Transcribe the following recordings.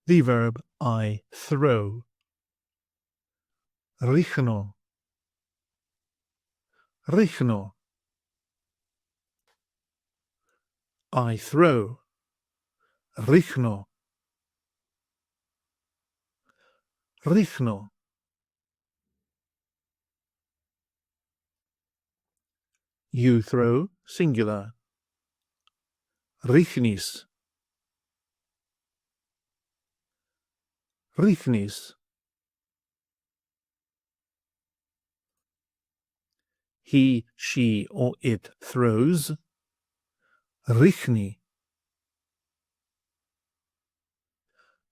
the verb I throw. Ρίχνω. Ρίχνω. I throw. Ρίχνω. Ρίχνω. You throw, singular. Ρίχνεις. Ρίχνεις. He, she, or it throws. Ρίχνει.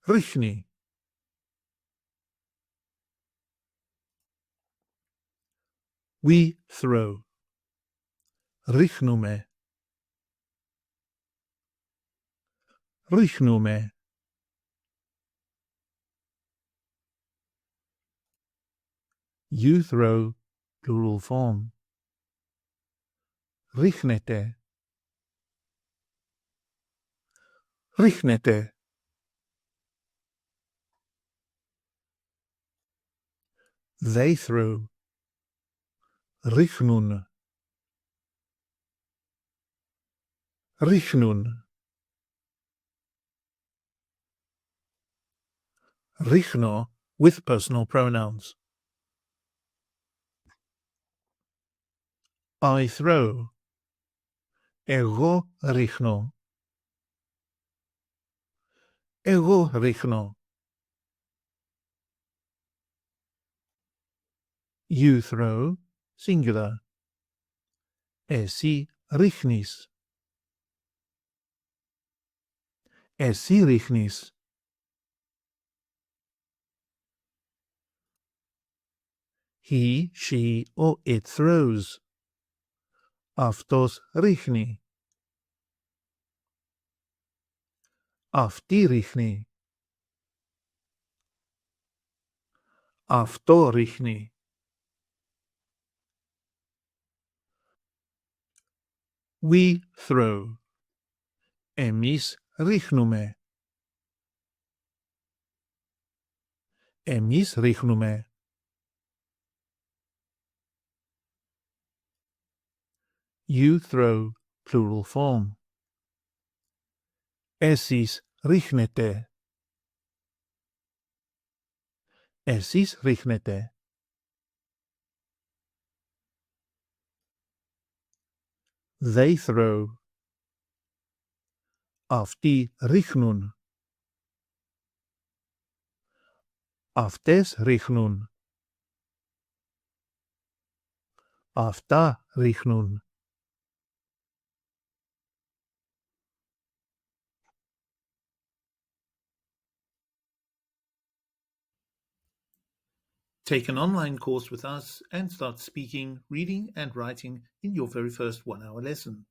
Ρίχνει. We throw. Ρίχνουμε. Ρίχνουμε. You throw, plural form. Ρίχνετε. Ρίχνετε. They throw. Ρίχνουν. Ρίχνουν. Ρίχνω with personal pronouns. I throw. Εγώ ρίχνω. Εγώ ρίχνω. You throw, singular. Εσύ ρίχνεις. Εσύ ρίχνεις. He, she, or it throws. Αυτός ρίχνει. Αυτή ρίχνει. Αυτό ρίχνει. We throw. Εμείς ρίχνουμε. Εμείς ρίχνουμε. You throw, plural form. Εσείς ρίχνετε. Εσείς ρίχνετε. They throw. Αυτοί ρίχνουν. Αυτές ρίχνουν. Αυτά ρίχνουν. Take an online course with us and start speaking, reading and writing in your very first 1-hour lesson.